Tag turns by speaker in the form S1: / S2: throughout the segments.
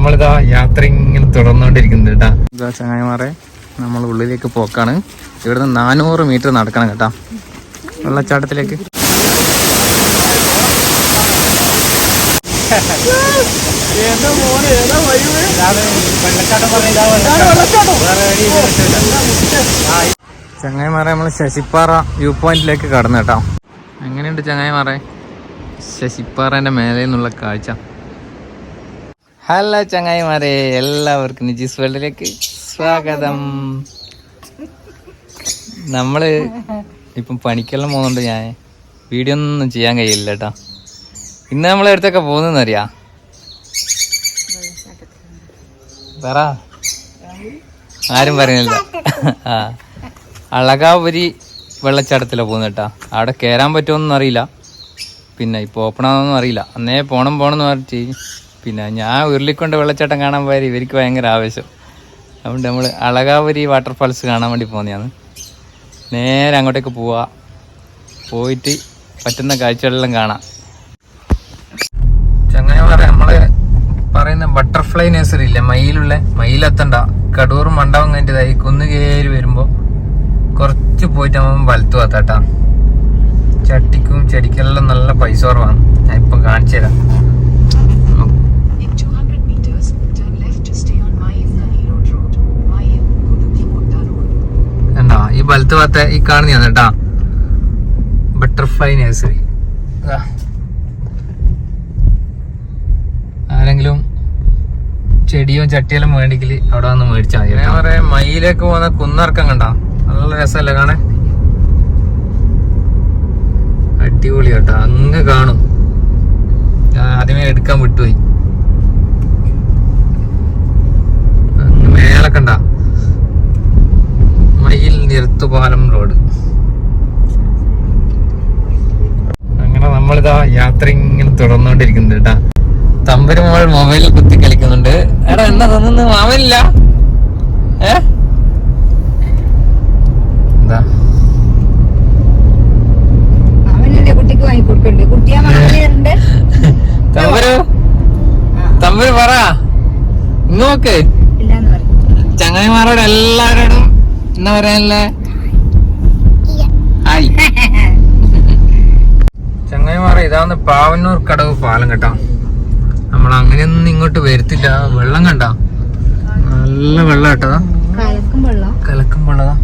S1: നമ്മളിതാ യാത്ര ഇങ്ങനെ തുടർന്നുകൊണ്ടിരിക്കുന്നത് കേട്ടാ. ഇതാ ചങ്ങായിമാരെ, നമ്മൾ ഉള്ളിലേക്ക് പോക്കാണ്. ഇവിടുന്ന് 400 മീറ്റർ നടക്കണം കേട്ടാ വെള്ളച്ചാട്ടത്തിലേക്ക്. ചങ്ങായിമാരെ, നമ്മൾ ശശിപ്പാറ വ്യൂ പോയിന്റിലേക്ക് കടന്നു കേട്ടോ. എങ്ങനെയുണ്ട് ചങ്ങായിമാരെ ശശിപ്പാറേന്റെ മേലെ നിന്നുള്ള കാഴ്ച? ഹലോ ചങ്ങായിമാരെ, എല്ലാവർക്കും നിജീസ് വേൾഡിലേക്ക് സ്വാഗതം. നമ്മള് ഇപ്പം പണിക്കെല്ലാം പോകുന്നുണ്ട്. ഞാൻ വീഡിയോ ഒന്നും ചെയ്യാൻ കഴിയില്ല കേട്ടോ. ഇന്ന് നമ്മളെ അടുത്തൊക്കെ പോകുന്നറിയാ പറ, ആരും പറയുന്നില്ല. അളകാപുരി വെള്ളച്ചാട്ടത്തിലാണ് പോകുന്നത് കേട്ടാ. അവിടെ കയറാൻ പറ്റുമോന്നൊന്നും അറിയില്ല, പിന്നെ ഇപ്പോൾ ഓപ്പണാണെന്നൊന്നും അറിയില്ല. അന്നേ പോണം എന്ന് പറഞ്ഞിട്ട് പിന്നെ ഞാൻ ഉരുളിക്കൊണ്ട് വെള്ളച്ചാട്ടം കാണാൻ പോയാൽ ഇവർക്ക് ഭയങ്കര ആവേശം. അതുകൊണ്ട് നമ്മൾ അളകാപുരി വാട്ടർഫാൾസ് കാണാൻ വേണ്ടി പോകുന്നതാണ്. നേരെ അങ്ങോട്ടേക്ക് പോയിട്ട് പറ്റുന്ന കാഴ്ചകളെല്ലാം കാണാം. ചങ്ങായിമാരെ, നമ്മള് പറയുന്ന ബട്ടർഫ്ലൈ നഴ്സറി ഇല്ലേ, മയിലെത്തണ്ട, കടൂർ മണ്ഡപം കഴിഞ്ഞതായി കുന്ന് കയറി വരുമ്പോ കുറച്ച് പോയിട്ട് നമ്മൾ വലത്തു ഭാഗത്താട്ടാ. ചട്ടിക്കും ചെടിക്കെല്ലാം നല്ല പൈസ കുറവാണ്. ഞാൻ ഇപ്പൊ കാണിച്ചു തരാം. കണ്ടാ, ഈ വലത്തു ഭാഗത്തെ ഈ കാണുന്നതാണ് കേട്ടാ ബട്ടർഫ്ലൈ നഴ്സറി. ആരെങ്കിലും ചെടിയോ ചട്ടിയെല്ലാം വേണ്ടെങ്കിൽ അവിടെ വന്ന് മേടിച്ചാൽ മതി. ഞാൻ പറയാം, മയിലേക്ക് പോകുന്ന കുന്നിറക്കം കണ്ട നല്ല രസമല്ലേ കാണാൻ? അടിപൊളി കേട്ടോ. അങ്ങ് കാണും. ആദ്യമേ എടുക്കാൻ വിട്ടുപോയി. അങ്ങ് മേലെ കണ്ട മയിൽ നിരത്തുപാലം റോഡ്. അങ്ങനെ നമ്മളിതാ യാത്ര ഇങ്ങനെ തുടർന്നുകൊണ്ടിരിക്കുന്നത് കേട്ടാ. തമ്പരുമോൾ മൊബൈലിൽ കുത്തി കളിക്കുന്നുണ്ട്. എടാ എന്നാ തന്നു മാവനില്ല? എന്താ തമ്പര് പറ ഇങ്ങോക്ക്. ചങ്ങായിമാരോട് എല്ലാവരോടും എന്താ പറയാനല്ലേ? ഹായ് ചങ്ങായിമാരെ, ഇതാന്ന് പാവന്നൂർ കടവ് പാലം കേട്ടോ. നമ്മൾ അങ്ങനെയൊന്നും ഇങ്ങോട്ട് വരുത്തില്ല. വെള്ളം കണ്ട നല്ല വെള്ളം കേട്ടതാ, കലക്കും വെള്ളതാ.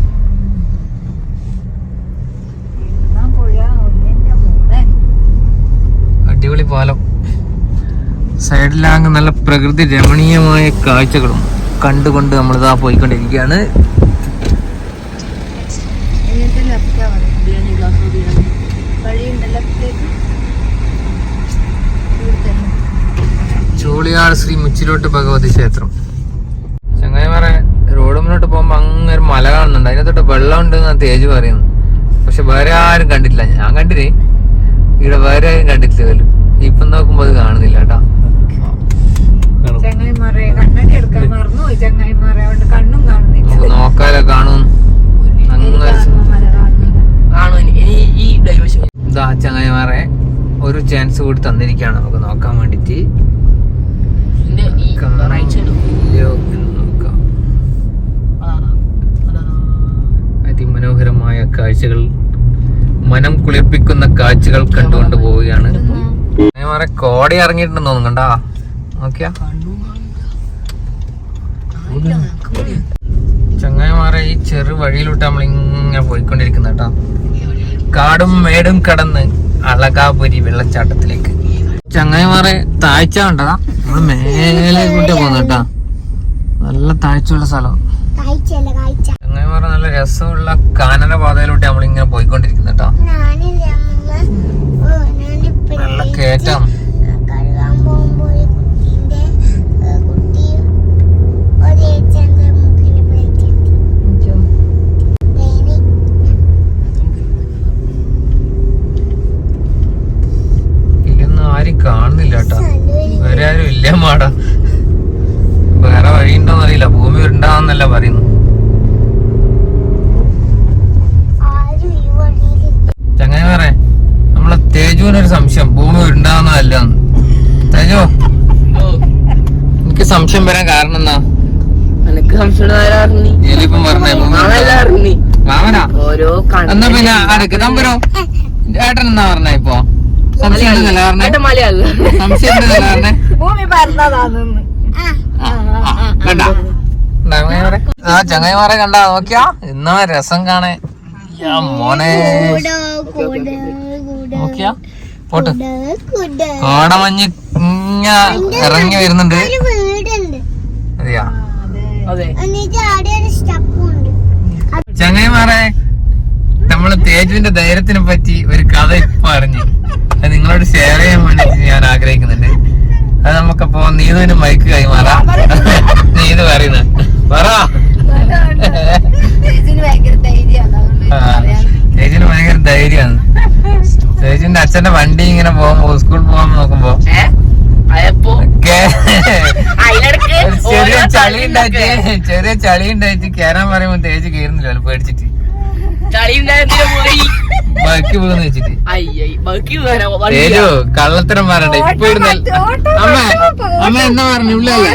S1: അടിപൊളി പാലം. സൈഡിലാകെ നല്ല പ്രകൃതി രമണീയമായ കാഴ്ചകളും കണ്ടുകൊണ്ട് നമ്മളിതാ പോയിക്കൊണ്ടിരിക്കുകയാണ്. ചോളിയാട് ശ്രീ മുച്ചിലോട്ട് ഭഗവതി ക്ഷേത്രം. ചങ്ങായിമാരെ, റോഡ് മുന്നോട്ട് പോകുമ്പോ അങ്ങനെ മല കാണുന്നുണ്ട്. അതിനകത്തോട്ട് വെള്ളം ഉണ്ട് എന്നാണ് തേജ് പറയുന്നത്. പക്ഷെ വേറെ ആരും കണ്ടിട്ടില്ല. ഞാൻ കണ്ടില്ലേ, ഇവിടെ വേറെ ആരും കണ്ടിട്ടില്ല പോലും. ഇപ്പം നോക്കുമ്പോ അത് കാണുന്നില്ല കേട്ടാ. നോക്കാലോ, കാണും. ഇതാ ചങ്ങായിമാരെ, ഒരു ചാൻസ് കൂടി തന്നിരിക്കുകയാണ് നമുക്ക് നോക്കാൻ വേണ്ടിട്ട്. അതിമനോഹരമായ കാഴ്ചകൾ, മനം കുളിർപ്പിക്കുന്ന കാഴ്ചകൾ കണ്ടുകൊണ്ട് പോവുകയാണ്. ചങ്ങായിമാരെ, കോട ഇറങ്ങിയിട്ടുണ്ടെന്ന് തോന്നുന്നു. കണ്ടാ നോക്കിയാ ചങ്ങായിമാരെ, ഈ ചെറു വഴിയിലോട്ട് നമ്മൾ ഇങ്ങനെ പോയിക്കൊണ്ടിരിക്കുന്ന കേട്ടാ. കാടും മേടും കടന്ന് അളകാപുരി വെള്ളച്ചാട്ടത്തിലേക്ക്. ചങ്ങായിമാരെ, താഴ്ച കണ്ടതാ. നമ്മള് മേലെ കൂട്ടിയാ പോകുന്ന കേട്ടാ. നല്ല താഴ്ചയുള്ള സ്ഥലം. ചങ്ങായിമാരെ, നല്ല രസമുള്ള കാനന പാതയിലൂടെ നമ്മളിങ്ങനെ പോയിക്കൊണ്ടിരിക്കുന്ന കേട്ടാ. നല്ല കേറ്റാം. കാണുന്നില്ല കേട്ടാ, വേറെ ആരും ഇല്ല മാടാ. വേറെ വഴിയുണ്ടോന്ന് അറിയില്ല. ഭൂമി ഉരുണ്ടാന്നല്ല പറയുന്നു. ചങ്ങായിമാരെ, നമ്മളെ തേജുവിനൊരു സംശയം, ഭൂമി ഉരുണ്ടാന്നല്ല സംശയം വരാൻ കാരണം എന്നാ?
S2: എനിക്ക് സംശയം
S1: എലിപ്പം പറഞ്ഞേ മാമനാ. എന്നാ പിന്നെ ആരൊക്കെ തമ്പരോ ഏട്ടൻ എന്നാ പറഞ്ഞ ഇപ്പൊ? സംശയം സംശയം പറഞ്ഞേ കണ്ടാ? ആ ചങ്ങായിമാരെ കണ്ടാ നോക്കിയാ എന്നാ രസം കാണേ മോനെ. നോക്കിയാ പോട്ട് കോടമഞ്ഞ് ഇറങ്ങി വരുന്നുണ്ട്. അതെയാ ചങ്ങായിമാരെ, നമ്മള് തേജുവിന്റെ ധൈര്യത്തിനെ പറ്റി ഒരു കഥ ഇപ്പൊ അറിഞ്ഞു. അത് നിങ്ങളോട് ഷെയർ ചെയ്യാൻ വേണ്ടിട്ട് ഞാൻ ആഗ്രഹിക്കുന്നുണ്ട്. അത് നമുക്കപ്പോ നീതുവിന് മൈക്ക് കൈമാറാം. നീതു പറയുന്ന പറ. തേജിന് ഭയങ്കര ധൈര്യമാണ്. തേജിന്റെ അച്ഛന്റെ വണ്ടി ഇങ്ങനെ പോകുമ്പോ സ്കൂളിൽ പോകാൻ നോക്കുമ്പോ ചെറിയ ചളി ഉണ്ടായിട്ട് കേറാൻ പറയുമ്പോ തേജ് കേറുന്നില്ല പേടിച്ചിട്ട് ബൈക്ക് പോകുന്ന വെച്ചിട്ട്. തേജു കള്ളത്തരം പറയണ്ട ഇപ്പൊ അമ്മ അമ്മ എന്നാ പറഞ്ഞു ഉള്ളല്ലേ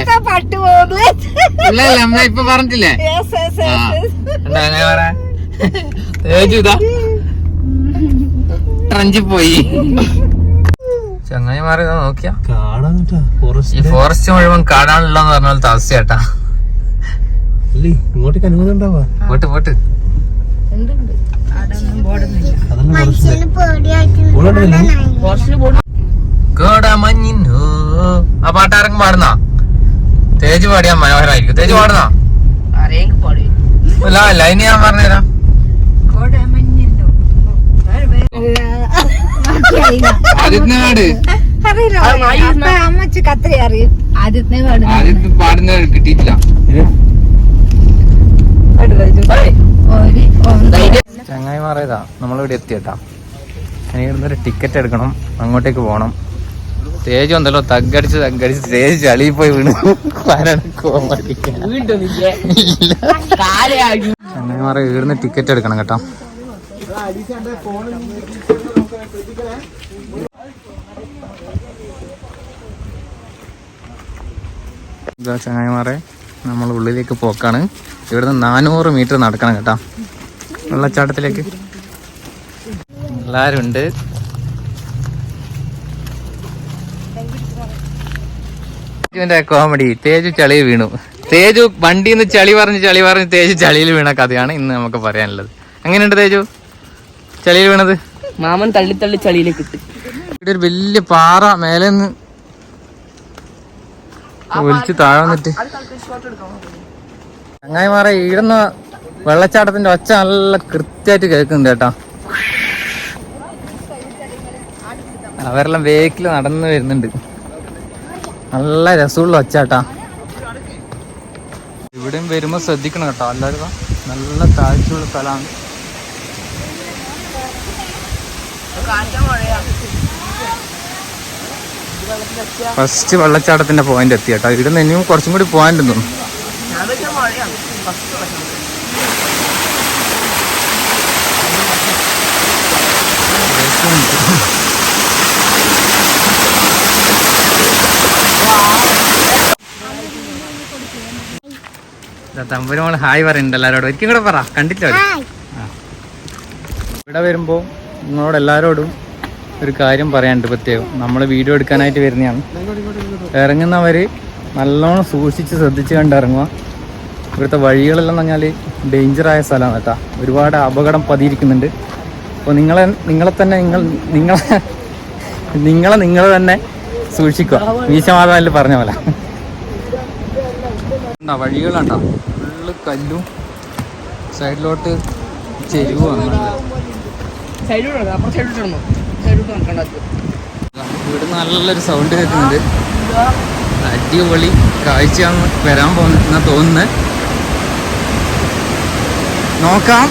S1: ഉള്ളല്ലേ അമ്മ ഇപ്പൊ പറഞ്ഞിട്ടില്ലേ? അങ്ങനെ പറ. തേജു ഇതാ ട്രഞ്ചി പോയി. ചങ്ങായി മാറി നോക്കിയാ ഈ ഫോറസ്റ്റ് മുഴുവൻ കാടാണല്ലോന്ന് പറഞ്ഞ പോലത്തെ അവസ്ഥയാട്ടാ.
S3: ഇങ്ങോട്ടേക്ക് അനുമതി ഉണ്ടാവാ?
S1: പോട്ട് പോട്ട് കോടമഞ്ഞിന്നോ ആ പാട്ടാരൊക്കെ പാടുന്ന? തേജ് പാടിയാ മനോഹരമായിരിക്കും. തേജ് പാടുന്ന ലൈന് ഞാൻ പറഞ്ഞുതരാം. ആദിത്യനാട് ആദിത്യ പാടുന്ന കിട്ടിയിട്ടില്ല. ചങ്ങായി മാറിയതാ നമ്മളിവിടെ എത്തിയട്ടാ. ഇനി ഇവിടുന്നൊരു ടിക്കറ്റ് എടുക്കണം, അങ്ങോട്ടേക്ക് പോകണം. തേജ് വന്നല്ലോ തగ్గടിച്ച് തേജ് ചളിയിൽ പോയി വീണ്. ചങ്ങായി മാറി ഇവിടുന്ന് ടിക്കറ്റ് എടുക്കണം കേട്ടോ. ഇതാ ചങ്ങായിമാരെ നമ്മൾ ഉള്ളിലേക്ക് പോക്കാണ്. ഇവിടുന്ന് 400 മീറ്റർ നടക്കണം കേട്ടോ വെള്ളച്ചാട്ടത്തിലേക്ക്. എല്ലാരും ഉണ്ട്. കോമഡി തേജു ചളി വീണു. തേജു വണ്ടിന്ന് ചളി പറഞ്ഞ് തേജു ചളിയിൽ വീണ കഥയാണ് ഇന്ന് നമുക്ക് പറയാനുള്ളത്. എങ്ങനെയുണ്ട് തേജു ചളിയിൽ വീണത്?
S2: മാമൻ തള്ളി ചളിയിലേക്ക് ഇട്ട്.
S1: ഇവിടെ ഒരു വലിയ പാറ മേലെ നിന്ന് ഒലിച്ച് താഴെ വന്നിട്ട് ചങ്ങായിമാരെ ഈടുന്ന വെള്ളച്ചാട്ടത്തിന്റെ ഒച്ച നല്ല കൃത്യമായിട്ട് കേൾക്കുന്നുണ്ട് കേട്ടാ. അവരെല്ലാം വേക്കില് നടന്നു വരുന്നുണ്ട്. നല്ല രസമുള്ള ഒച്ചാട്ടാ. ഇവിടെയും വരുമ്പോ ശ്രദ്ധിക്കണം കേട്ടോ. എല്ലാവരും നല്ല താഴ്ചയുള്ള സ്ഥലമാണ്. ഫസ്റ്റ് വെള്ളച്ചാട്ടത്തിന്റെ പോയിന്റ് എത്തി കേട്ടോ. ഇവിടെ നിന്ന് ഇനിയും കുറച്ചും കൂടി പോയിന്റ് തോന്നുന്നു. തമ്പുരോൾ ഹായ് പറയുന്നുണ്ട് എല്ലാവരോടും. ഒരിക്കലും കൂടെ പറ, കണ്ടിട്ടോ. ഇവിടെ വരുമ്പോ നിങ്ങളോട് എല്ലാവരോടും ഒരു കാര്യം പറയാനുണ്ട് പ്രത്യേകം. നമ്മൾ വീഡിയോ എടുക്കാനായിട്ട് വരുന്നതാണ്. ഇറങ്ങുന്നവർ നല്ലോണം സൂക്ഷിച്ച് ശ്രദ്ധിച്ച് കണ്ട് ഇറങ്ങുക. ഇവിടുത്തെ വഴികളെല്ലാം എന്ന് പറഞ്ഞാൽ ഡേഞ്ചറായ സ്ഥലമാണ് കേട്ടോ. ഒരുപാട് അപകടം പതിയിരിക്കുന്നുണ്ട്. അപ്പോൾ നിങ്ങളെ തന്നെ നിങ്ങൾ തന്നെ സൂക്ഷിക്കുക. മീശമാതാവിൽ പറഞ്ഞ പോലെ വഴികളുണ്ടോ ഫുള്ള് കല്ലും സൈഡിലോട്ട് ചെരുവാണ്. ഇവിടെ നല്ലൊരു സൗണ്ട് കേൾക്കുന്നുണ്ട്. അടിപൊളി കാഴ്ചയാണ് വരാൻ പോകുന്ന തോന്നുന്നത്. നോക്കാം.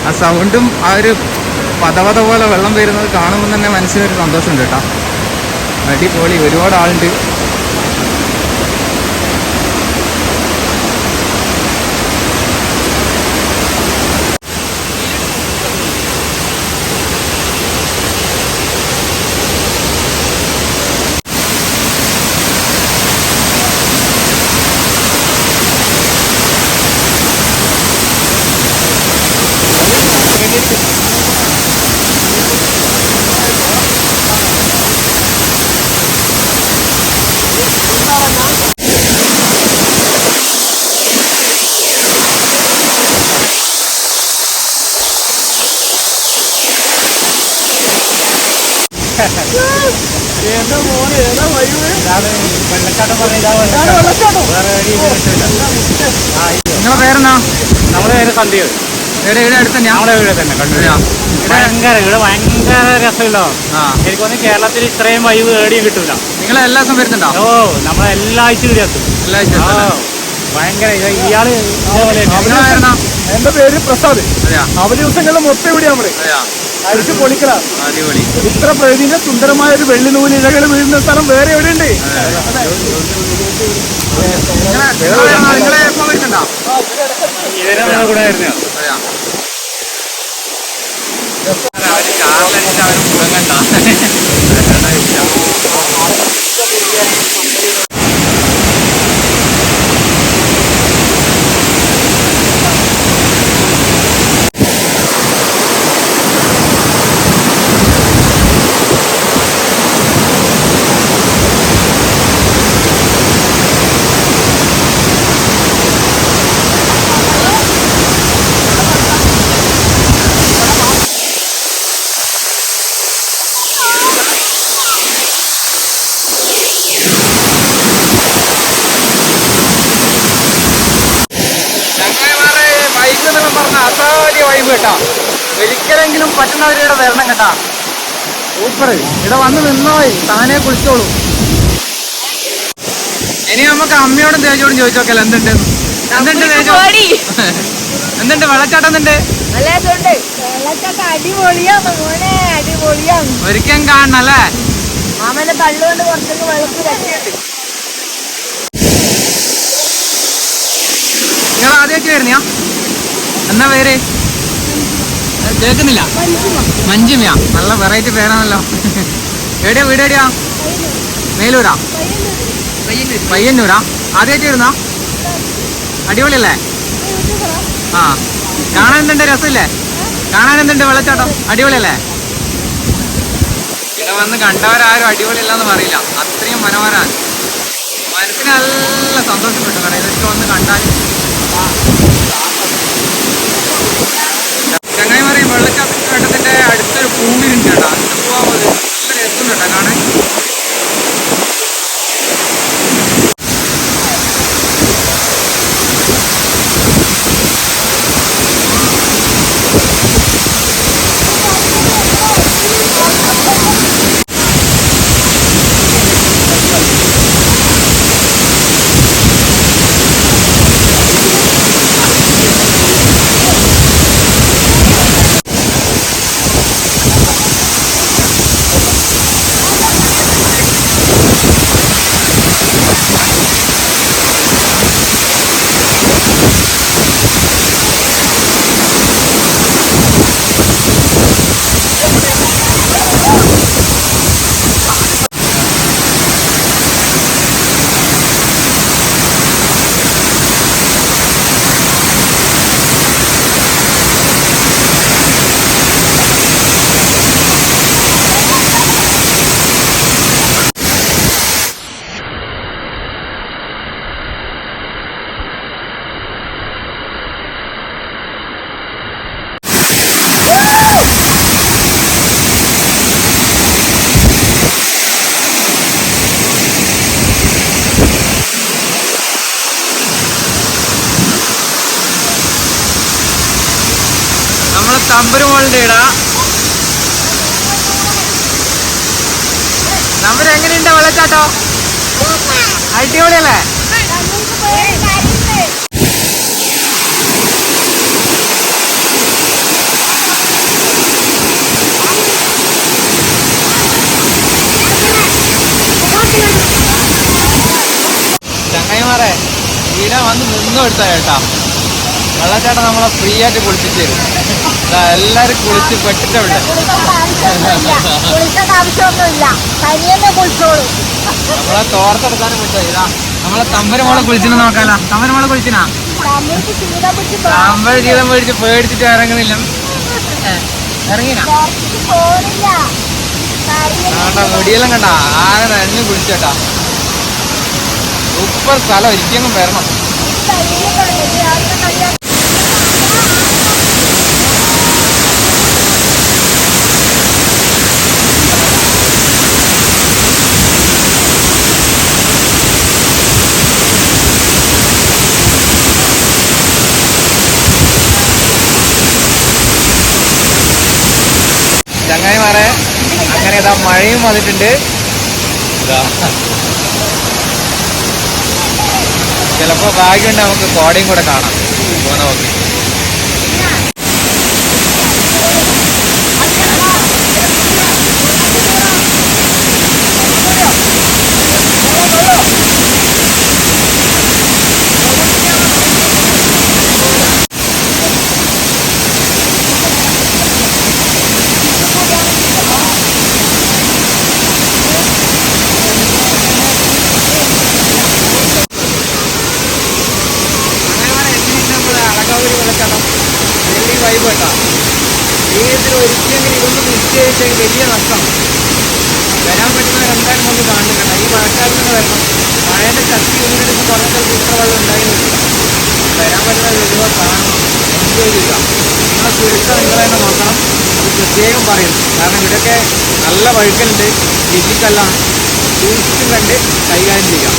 S1: ആ സൗണ്ടും ആ ഒരു പതവത പോലെ വെള്ളം വരുന്നത് കാണുമ്പോൾ തന്നെ മനസ്സിനൊരു സന്തോഷമുണ്ട് കേട്ടോ. അടിപൊളി, ഒരുപാട് ആളുണ്ട്. നിങ്ങളെ പേരെന്നാ?
S3: നമ്മുടെ പേര് സന്ദീപ്.
S1: ഇവിടെ അടുത്ത് തന്നെയാ?
S3: നമ്മുടെ വീട് തന്നെ കണ്ണൂരാ. ഇവിടെ ഭയങ്കര രസമില്ലോ. എനിക്ക് തോന്നുന്നു കേരളത്തിൽ ഇത്രയും വൈബ് ഏടിയും കിട്ടൂല.
S1: നിങ്ങൾ എല്ലാ ദിവസം വരുന്നുണ്ടോ?
S3: ഓ, നമ്മളെല്ലാ ആഴ്ചയും ഇവിടെ എത്തും. ഭയങ്കര ഇയാള്
S4: എന്റെ പേര് പ്രസാദ്. അവധി ദിവസങ്ങളിൽ മൊത്തം ഇവിടെ നമ്മള് അടിച്ചു പൊളിക്കലാണ്. ഇത്ര പ്രകൃതിന്റെ സുന്ദരമായ ഒരു വെള്ളി നൂലിഴകൾ വീഴുന്ന സ്ഥലം വേറെ എവിടെയുണ്ട്?
S3: കൂടെ ആയിരുന്നു.
S1: കേട്ടാ, ഒരിക്കലെങ്കിലും പറ്റുന്നവരിവിടെ വരണം കേട്ടാ. സൂപ്പർ. ഇവിടെ വന്ന് നിന്നോയി താനെ കുളിച്ചോളൂ. ഇനി നമുക്ക് അമ്മയോടും തേജോടും ചോദിച്ചോക്കല്ലോ എന്തുണ്ട് എന്തുണ്ട് തേജോ, എന്തുണ്ട് വെള്ളച്ചാട്ടം? എന്തുണ്ട് ഒരിക്കലും കാണണല്ലേ?
S5: മാമന്റെ കള്ളുകൊണ്ട് കുറച്ചൊക്കെ വെള്ളത്തിൽ രക്ഷയുണ്ട്.
S1: നിങ്ങൾ ആദ്യമായിട്ട് വരുന്നയാ? എന്നാ പേര് കേൾക്കുന്നില്ല? മഞ്ജുമയാ, നല്ല വെറൈറ്റി പേരാണല്ലോ. എവിടെയാ വീട്? എവിടെയാ? മേലൂരാ? പയ്യന്നൂരാ? ആദ്യമായിട്ട് വരുന്നാ? അടിപൊളിയല്ലേ? ആ, കാണാൻ എന്തുണ്ട്? രസമില്ലേ? കാണാൻ എന്തുണ്ട്? വെള്ളച്ചാട്ടം അടിപൊളിയല്ലേ? ഇവിടെ വന്ന് കണ്ടവരാരും അടിപൊളിയല്ലെന്ന് പറയില്ല, അത്രയും മനോഹരമാണ്. മനസ്സിന് നല്ല സന്തോഷപ്പെട്ടു കാരണം ഇതൊക്കെ വന്ന് കണ്ടാൽ. ചങ്ങായി പറയും വെള്ളച്ചാട്ടത്തിന്റെ അടുത്തൊരു പൂവിലുണ്ട് കേട്ടോ, അതിന് പോവാൻ മതി. നല്ല രസമുണ്ട് കേട്ടോ കാണാൻ. തമ്പുരുമോളുടെ ഇടാ. നമ്പര് എങ്ങനെയുണ്ട് വെള്ളച്ചാട്ടോ? അടിപൊളിയല്ലേ? ചങ്ങായിമാരെ ഇവിടെ വന്ന് നിന്നും എടുത്താ കേട്ടാ. വെള്ളച്ചാട്ടം നമ്മളെ ഫ്രീ ആയിട്ട് കുളിപ്പിച്ച് തരും. എല്ലാരും കുളിച്ച് പെട്ടിട്ടുണ്ട്. നമ്മളെ തോർത്തെടുക്കാനും പറ്റുമോ? ഇതാ നമ്മളെ തമ്പരമോളെ കുളിച്ചിന് നോക്കാലോ. തമ്പരമോളെ കുളിച്ചിനാ? തമ്പഴ ജീവിതം പേടിച്ച് പേടിച്ചിട്ട് ഇറങ്ങുന്നില്ല. ഇറങ്ങിനാ കേട്ടാ, മുടിയെല്ലാം കണ്ടാ ആകെ നനഞ്ഞു കുളിച്ചേട്ടാ. സൂപ്പർ സ്ഥലം, ഒരിക്കലും വരണം. നല്ല മഴയും വന്നിട്ടുണ്ട്. ചിലപ്പോ ഭാഗ്യമുണ്ട് നമുക്ക് കോടയും കൂടെ കാണാം പോകുന്ന നോക്കി. ജീവിതത്തിൽ ഒരിക്കലെങ്കിലും ഇതൊന്നും മിസ് ചെയ്തിട്ട് വലിയ നഷ്ടം. വരാൻ പറ്റുന്നവർ എന്തായാലും നമുക്ക് കാണുന്നുണ്ട്. ഈ മഴക്കാലത്ത് നിന്ന് വരണം. മഴേൻ്റെ ശക്തി ഒന്നിട്ട് കുറഞ്ഞ സ്ഥലത്ത് ഇത്ര വെള്ളം ഉണ്ടായിരുന്നില്ല. വരാൻ പറ്റുന്ന വരുമ്പോൾ കാണണം, എൻജോയ് ചെയ്യുക. നിങ്ങളെ സുരക്ഷ നിങ്ങൾ തന്നെ നോക്കണം. അത് പ്രത്യേകം പറയും. കാരണം ഇവിടെയൊക്കെ നല്ല വഴുക്കലുണ്ട്, ഡിജിറ്റലാണ്. സൂക്ഷിച്ചും കണ്ട് കൈകാര്യം ചെയ്യാം.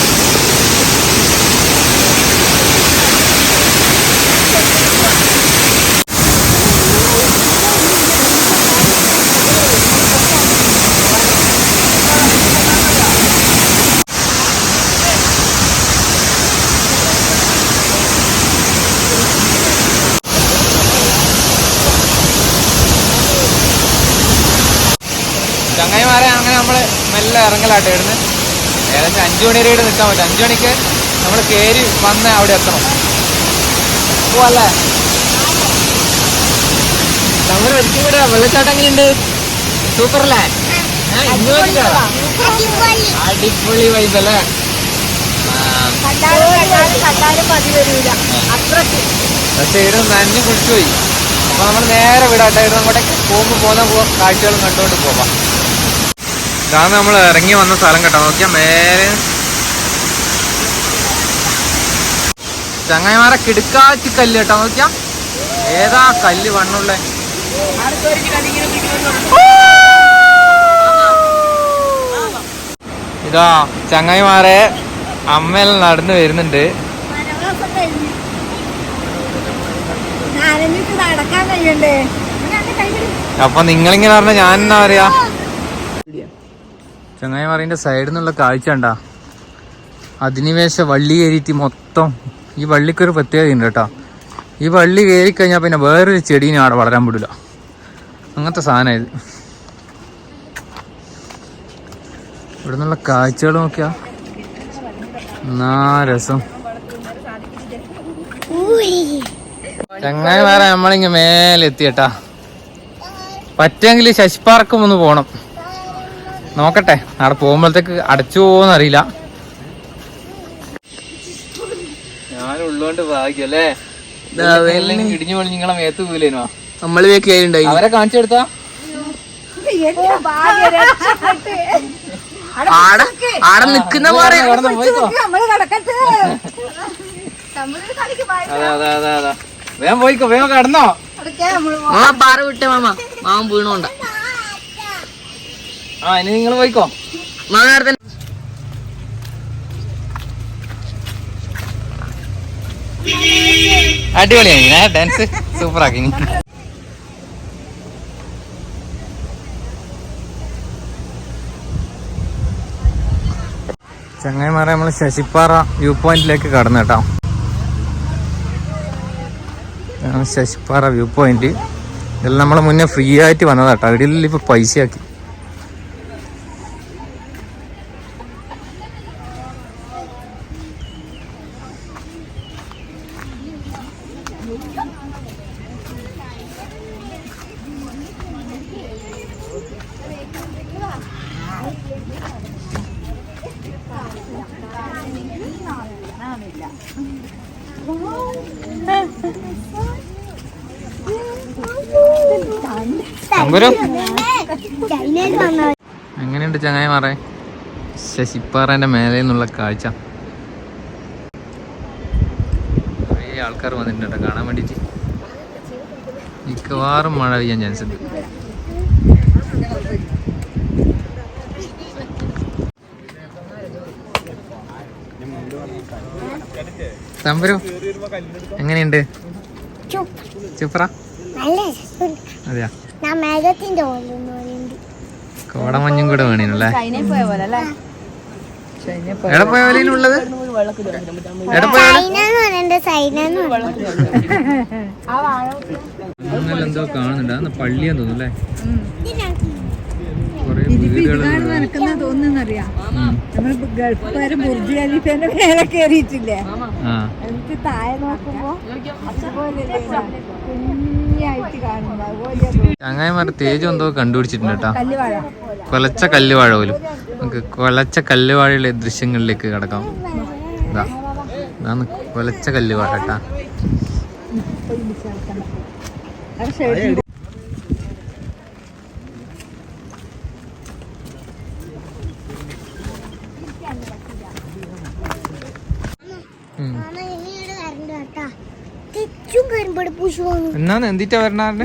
S1: ചങ്ങായിമാരെ അങ്ങനെ നമ്മൾ മെല്ലെ ഇറങ്ങലാട്ടെ ഇവിടുന്ന്. ഏകദേശം 5 മണി വരെ നിൽക്കാൻ പറ്റും. 5 മണിക്ക് നമ്മൾ കയറി വന്ന് അവിടെ എത്തണം. പോവല്ലേ? നമ്മൾ ഒരിക്കലും കൂടെ വെള്ളച്ചാട്ടം എങ്ങനെയുണ്ട്? സൂപ്പറല്ലേ? അടിപൊളി വൈബല്ലേ? പക്ഷെ ഇവിടെ നനഞ്ഞ് കുടിച്ചു പോയി. അപ്പൊ നമ്മൾ നേരെ വിടാട്ടെ. ഇവിടെ അങ്ങോട്ടേക്ക് പോകുന്ന കാഴ്ചകളും കണ്ടുകൊണ്ട് പോവാം. ഇതാണ് നമ്മൾ ഇറങ്ങി വന്ന സ്ഥലം കേട്ടോ. നോക്കിയാ മേലെ ചങ്ങായിമാരെ കിടുക്കാച്ചി കല്ല് കേട്ടോ. നോക്കിയാ ഏതാ കല്ല് വണ്ണുള്ളേ. ഇതാ ചങ്ങായിമാരെ അമ്മയെല്ലാം നടന്നു വരുന്നുണ്ട്. അപ്പൊ നിങ്ങളിങ്ങനെ പറഞ്ഞ ഞാൻ എന്നാ പറയാ. ചങ്ങായിമാറിന്റെ സൈഡിൽ നിന്നുള്ള കാഴ്ച ഉണ്ടാ. അധിനിവേശ വള്ളി കയറിയിട്ട് മൊത്തം. ഈ വള്ളിക്കൊരു പ്രത്യേകത ഉണ്ട് കേട്ടോ. ഈ വള്ളി കയറിക്കഴിഞ്ഞാൽ പിന്നെ വേറൊരു ചെടീനെ അവിടെ വളരാൻ വിടില്ല. അങ്ങനത്തെ സാധനം ഇത്. ഇവിടെ നിന്നുള്ള കാഴ്ചകൾ നോക്കിയാ എന്നാ രസം. ചങ്ങായിമാരെ നമ്മളിങ്ങ മേലെ എത്തിയട്ടാ. പറ്റുമെങ്കിൽ ശശിപ്പാർക്കും ഒന്ന് പോണം. നോക്കട്ടെ, അവിടെ പോകുമ്പോഴത്തേക്ക് അടച്ചു പോകുമെന്നറിയില്ല. ഞാനുള്ളോണ്ട് ഭാഗ്യല്ലേ. ഇടിഞ്ഞു പൊളി നിങ്ങളെ മേത്ത് പോയില്ലേനോ.
S2: നമ്മള് വേക്കുണ്ടായി
S1: അവരെ കാണിച്ചു കൊടുത്താ
S2: ആടെ നിക്കുന്ന പോലെ.
S1: അതെ വേഗം പോയിക്കോ, വേഗം കടന്നോ.
S2: മാമ പാറ വിട്ടേ മാമ വീണോണ്ട.
S1: ഇനി നിങ്ങൾ പോയിക്കോ.
S2: മാമ നേരത്തെ
S1: അടിപൊളിയായി ഡാൻസ്, സൂപ്പറാക്കി. ചങ്ങായിമാരെ നമ്മൾ ശശിപ്പാറ വ്യൂ പോയിന്റിലേക്ക് കടന്നു കേട്ടോ. ശശിപ്പാറ വ്യൂ പോയിന്റ് ഇതെല്ലാം നമ്മളെ മുന്നേ ഫ്രീ ആയിട്ട് വന്നതാട്ടോ. ഇടയിൽ ഇപ്പൊ പൈസയാക്കി. എങ്ങനെയുണ്ട് ചങ്ങായിമാരെ ശശിപ്പാറേന്റെ മേലെ നിന്നുള്ള കാഴ്ച? കുറേ ആൾക്കാർ വന്നിട്ടുണ്ട് കാണാൻ വേണ്ടിട്ട്. മിക്കവാറും മഴ പെയ്യാൻ ചാൻസ് ഉണ്ട്. തമ്പുരു എങ്ങനെയുണ്ട്? സൂപ്പറാ? അതെയാ? കോടമഞ്ഞും കൂടെ വേണേനല്ലേ.
S5: ചൈനയിൽ പോയ പോലെ അല്ലേ?
S1: എവിടെ പോയ പോലെയുള്ളത്? എവിടെ പോയ എന്തോ കാണുന്നുണ്ട്. അന്ന് പള്ളിയാന്ന് തോന്നുന്നു അല്ലേ? കൊറേ വീടുകൾ
S5: തോന്നുന്നറിയാം. നമ്മൾ ഗൾഫുകാര് ബുർജ് ഖലീഫേന്റെ മേലെ കയറിയിട്ടില്ലേ? എനിക്ക് താഴെ നോക്കുമ്പോ കുഞ്ഞായിട്ട് കാണുമ്പോ
S1: ചങ്ങായിമാരുടെ തേജ് എന്തോ കണ്ടുപിടിച്ചിട്ടുണ്ട് കേട്ടോ.
S5: കല്ലുവാഴ,
S1: കൊലച്ച കല്ലുവാഴ പോലും. നമുക്ക് കൊലച്ച കല്ലുവാഴയിലെ ദൃശ്യങ്ങളിലേക്ക് കടക്കാം. ഇതാണ് കൊലച്ച കല്ലുവാഴ കേട്ടാ. എന്നാന്ന് എന്തിട്ടാ വരണാറിന്റെ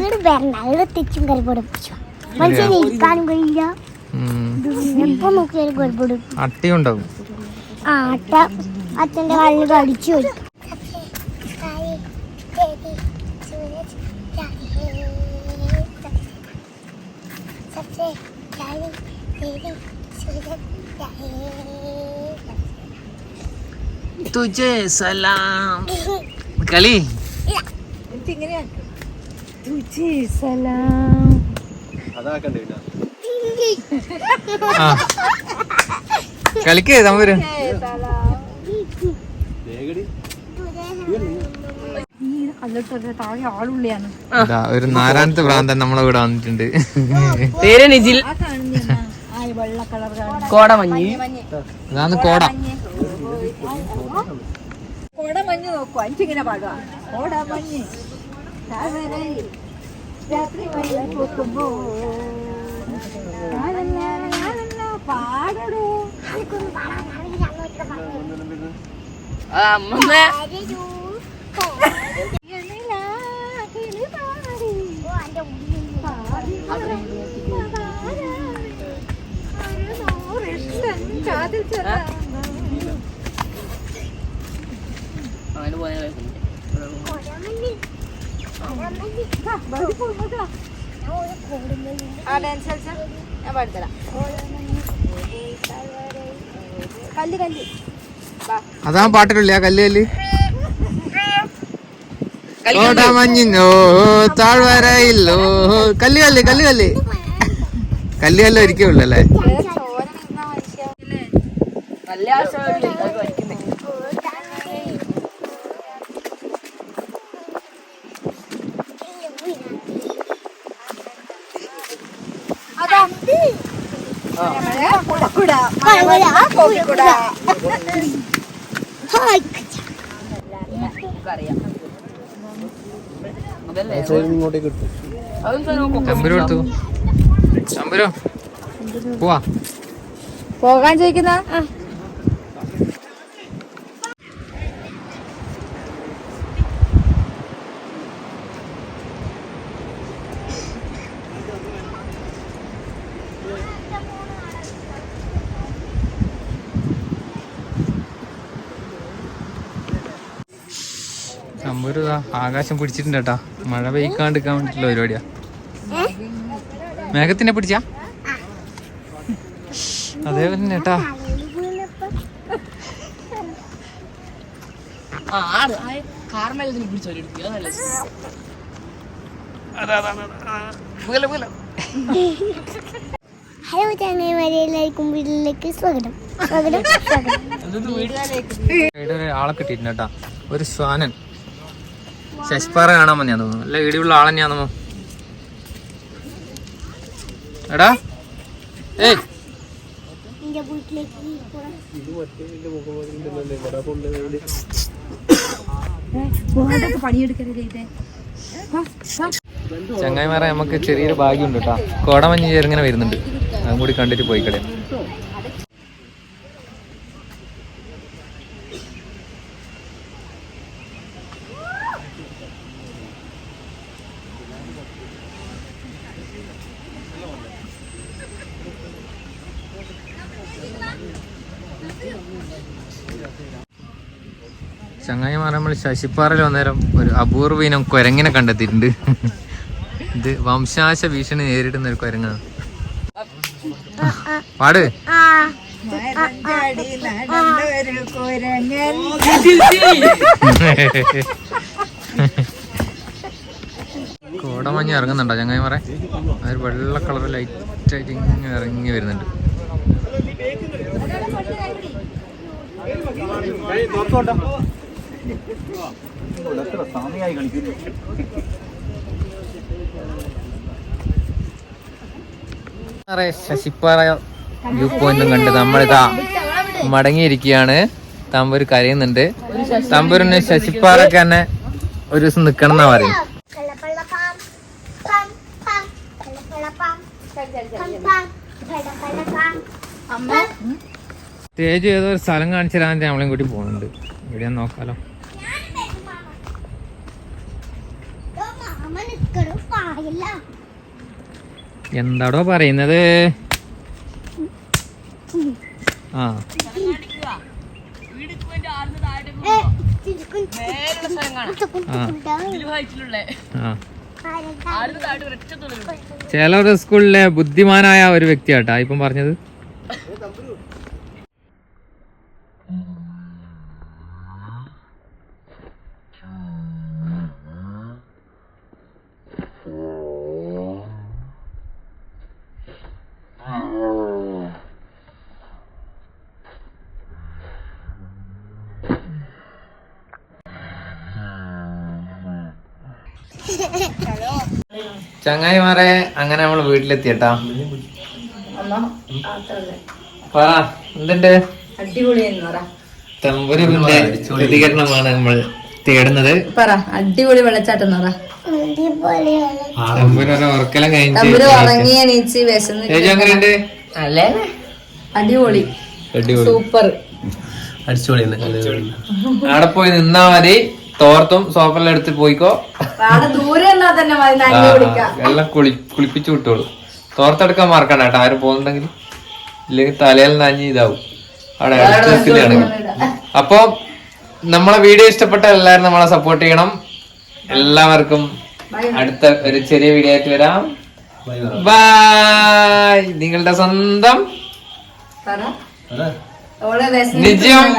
S1: അട്ടിയുണ്ടാവും.
S6: അച്ഛന്റെ കണ്ണ് കടിച്ചു പോയി.
S1: തുജേ സലാം കളി കളിക്കേ തമ്പുരു.
S5: ആളുള്ളിയാണ്.
S1: ഒരു നാരായണത്തെ ഭ്രാന്തൻ നമ്മളെ കൂടെ വന്നിട്ടുണ്ട്.
S2: പേര് നിജിൽ.
S5: വെള്ള കളർ
S2: കോടമഞ്ഞ്.
S1: ഇതാണ് കോട.
S5: കോടമഞ്ഞ് നോക്കൂ. എനിക്കിങ്ങനെ പാടുക. കോടമഞ്ഞ് രാത്രി പാടടൂ.
S2: അമ്മ അങ്ങനെ പോയാ
S5: ഞാൻ പാടിത്തരാം. കല്ല് കല്ല്
S1: അതാ പാട്ടിലുള്ള കല്ല് കല്ല് കോടമഞ്ഞിങ്ങോ താഴ്വരയില്ലോ കല്ല് കല്ല് കല്ല് കല്ല് കല്ല് കല്ല് ഒരിക്കലുള്ളൂ അല്ലേ?
S2: നല്ല ആവശ്യമില്ല.
S1: തമ്പുരു കൊടുത്തു. തമ്പുരു പോവാ.
S5: പോകാൻ ചോദിക്കുന്ന
S1: തമ്പുരു ആകാശം പിടിച്ചിട്ടുണ്ട് കേട്ടാ. മഴ പെയ്ക്കാണ്ടിരിക്കാൻ വേണ്ടിട്ടുള്ള പരിപാടിയാ. മേഘത്തിനെ പിടിച്ചാ അതേപോലെ തന്നെ കേട്ടാ.
S2: കാർമേലത്തിന് പിടിച്ചോളി.
S6: ഹലോ ചങ്ങായിമാരെ, എല്ലാവർക്കും വീട്ടിലേക്ക് സ്വാഗതം. സ്വാഗതം
S1: ഒരു ആളെ കിട്ടിയിട്ടുണ്ട് കേട്ടാ. ഒരു ശ്വാനൻ ശശിപ്പാറ കാണാൻ വന്നെയാ തോന്നുന്നു. അല്ല ഇടിയുള്ള ആളെന്നെയാന്നോ? എടാ ഏയ് ചങ്ങായിമാരെ നമുക്ക് ചെറിയൊരു ഭാഗ്യമുണ്ട് കേട്ടോ. കോടമഞ്ഞ് ചെറുങ്ങനെ വരുന്നുണ്ട്. അതും കൂടി കണ്ടിട്ട് പോയി കളയാം. ചങ്ങായിമാർ നമ്മൾ ശശിപ്പാറയിൽ വന്നേരം ഒരു അപൂർവ ഇനം കുരങ്ങിനെ കണ്ടെത്തിയിട്ടുണ്ട്. ഇത് വംശനാശ ഭീഷണി നേരിടുന്ന ഒരു കുരങ്ങാണ്. പാട്. കോടമഞ്ഞ് ഇറങ്ങുന്നുണ്ടോ ചങ്ങായിമാരെ? അതൊരു വെള്ള കളർ ലൈറ്റ് ആയിട്ട് ഇങ്ങനെ ഇറങ്ങി വരുന്നുണ്ട്. ശശിപ്പാറ വ്യൂ പോയിന്റും കണ്ട് നമ്മളിതാ മടങ്ങിയിരിക്കുകയാണ്. തമ്പൂര് കരയുന്നുണ്ട്. തമ്പൂരിന് ശശിപ്പാറൊക്കെ തന്നെ ഒരു ദിവസം നിക്കണം എന്നാ പറയും. സ്റ്റേജ് ഏതോ ഒരു സ്ഥലം കാണിച്ചു തരാൻ നമ്മളെയും കൂട്ടി പോകുന്നുണ്ട്. എവിടെയാന്ന് നോക്കാലോ. എന്താടോ പറയുന്നത്? ആ ചേലൂർ സ്കൂളിലെ ബുദ്ധിമാനായ ഒരു വ്യക്തിയാട്ടാ ഇപ്പം പറഞ്ഞത്. ചങ്ങായിമാരെ അങ്ങനെ നമ്മള് വീട്ടിലെത്തിയട്ടാ. പറ എന്തുണ്ട്? തമ്പുരുവിന്റെ പ്രതികരണമാണ് നമ്മൾ തേടുന്നത്.
S2: പറ അടിപൊളി വെള്ളച്ചാട്ടം എന്ന് പറ.
S1: തമ്പുരൊരു ഉറക്കെല്ലാം
S2: തമ്പുരു ഉറങ്ങി എണീച്ച് വിശന്ന്.
S1: എങ്ങനെയുണ്ട്?
S2: അല്ലേ അടിപൊളി സൂപ്പർ
S1: അവിടെ പോയി നിന്നാ മതി. തോർത്തും സോഫെല്ലാം എടുത്ത് പോയിക്കോ.
S2: ദൂരെ
S1: എല്ലാം കുളിപ്പിച്ചു വിട്ടോളൂ. തോർത്തെടുക്കാൻ മറക്കണ്ട കേട്ടോ ആരും പോകുന്നുണ്ടെങ്കിൽ, ഇല്ലെങ്കിൽ തലയിൽ നഞ്ഞ് ഇതാവും അവിടെ ഇടത്തിലാണെങ്കിൽ. അപ്പൊ നമ്മളെ വീഡിയോ ഇഷ്ടപ്പെട്ട എല്ലാവരും നമ്മളെ സപ്പോർട്ട് ചെയ്യണം. എല്ലാവർക്കും അടുത്ത ഒരു ചെറിയ വീഡിയോ ആയിട്ട് വരാം. ബൈ. നിങ്ങളുടെ സ്വന്തം നിജം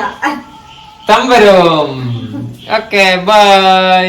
S1: തമ്പുരും. Okay bye.